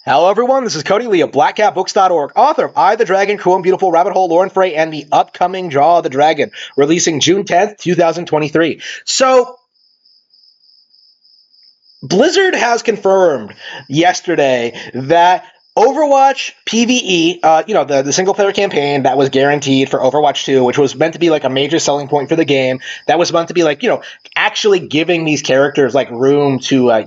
Hello, everyone. This is Cody Lee of BlackCatBooks.org, author of I, the Dragon, Cool and Beautiful, Rabbit Hole, Lore and Fray, and the upcoming Jaw of the Dragon, releasing June 10th, 2023. So, Blizzard has confirmed yesterday that Overwatch PvE, the single-player campaign that was guaranteed for Overwatch 2, which was meant to be like a major selling point for the game, that was meant to be like, actually giving these characters like room to,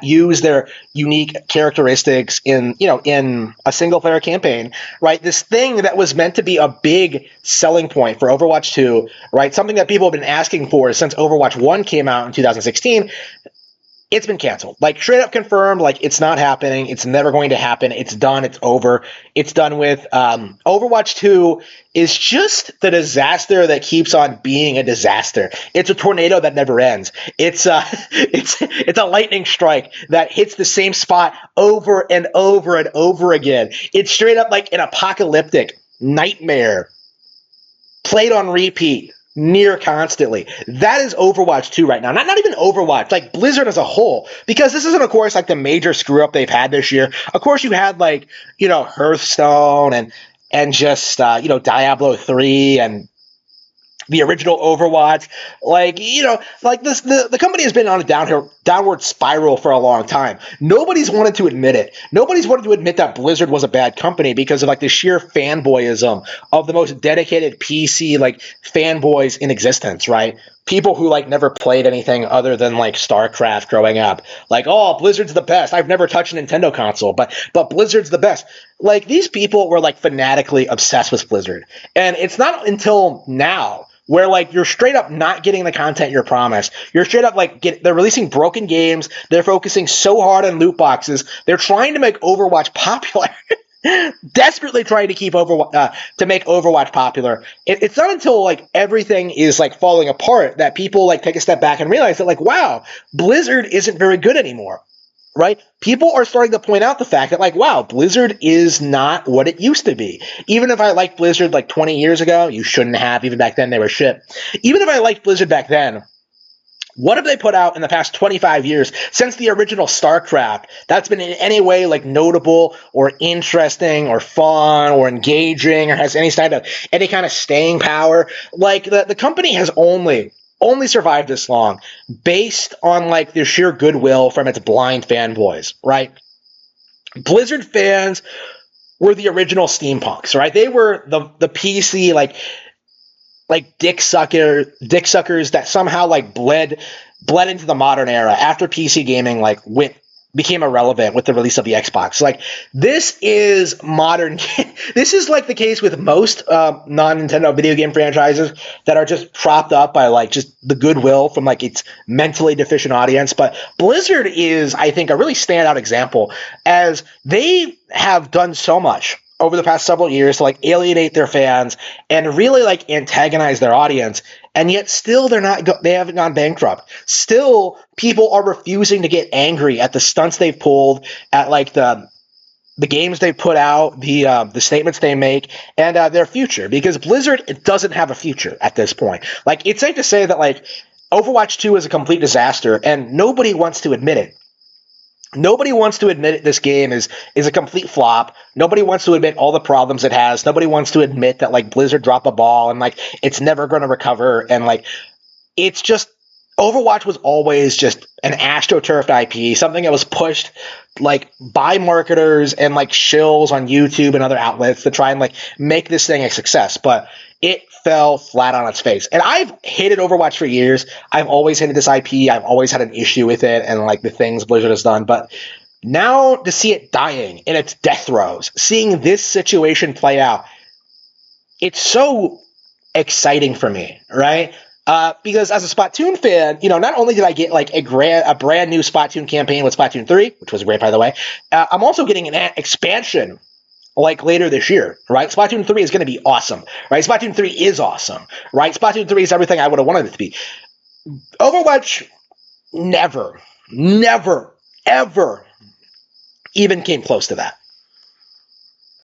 use their unique characteristics in a single-player campaign, right? This thing that was meant to be a big selling point for Overwatch 2, right? Something that people have been asking for since Overwatch 1 came out in 2016. It's been canceled. Like, straight up confirmed, like, it's not happening. It's never going to happen. It's done. It's over. It's done with. Overwatch 2 is just the disaster that keeps on being a disaster. It's a tornado that never ends. It's a lightning strike that hits the same spot over and over and over again. It's straight up like an apocalyptic nightmare played on repeat near constantly. That is Overwatch 2 right now. Not even Overwatch, like Blizzard as a whole. Because this isn't, of course, like the major screw up they've had this year. Of course, you had like, Hearthstone and just Diablo 3 and the original Overwatch, the company has been on a downward spiral for a long time. Nobody's wanted to admit it. Nobody's wanted to admit that Blizzard was a bad company because of like the sheer fanboyism of the most dedicated PC fanboys in existence, right? People who never played anything other than StarCraft growing up. Like, oh, Blizzard's the best. I've never touched a Nintendo console, but Blizzard's the best. These people were fanatically obsessed with Blizzard. And it's not until now where you're straight up not getting the content you're promised. You're straight up they're releasing broken games. They're focusing so hard on loot boxes. They're trying to make Overwatch popular. Desperately trying to keep to make Overwatch popular. It's not until everything is falling apart that people take a step back and realize that wow, Blizzard isn't very good anymore. Right? People are starting to point out the fact that wow, Blizzard is not what it used to be. Even if I liked Blizzard 20 years ago, you shouldn't have. Even back then, they were shit. Even if I liked Blizzard back then, what have they put out in the past 25 years since the original StarCraft that's been in any way notable or interesting or fun or engaging or has any kind of staying power? The company has only survived this long based on the sheer goodwill from its blind fanboys, right? Blizzard fans were the original steampunks, right? They were the PC dick suckers that somehow bled into the modern era after PC gaming became irrelevant with the release of the Xbox. This is modern. This is the case with most non-Nintendo video game franchises that are just propped up by just the goodwill from its mentally deficient audience. But Blizzard is, I think, a really standout example, as they have done so much over the past several years to alienate their fans and really antagonize their audience, and yet still they haven't gone bankrupt. Still, people are refusing to get angry at the stunts they've pulled, at the games they put out, the statements they make, and their future, because Blizzard doesn't have a future at this point. It's safe to say that Overwatch 2 is a complete disaster, and nobody wants to admit it. Nobody wants to admit this game is a complete flop. Nobody wants to admit all the problems it has. Nobody wants to admit that Blizzard dropped the ball and it's never going to recover. And it's just, Overwatch was always just an astroturfed IP, something that was pushed by marketers and shills on YouTube and other outlets to try and make this thing a success. But it fell flat on its face. And I've hated Overwatch for years. I've always hated this IP. I've always had an issue with it and the things Blizzard has done. But now to see it dying in its death throes, seeing this situation play out, it's so exciting for me, right? Because as a Splatoon fan, not only did I get a brand new Splatoon campaign with Splatoon 3, which was great, by the way, I'm also getting an expansion later this year, right? Splatoon 3 is going to be awesome, right? Splatoon 3 is awesome, right? Splatoon 3 is everything I would have wanted it to be. Overwatch never, ever even came close to that.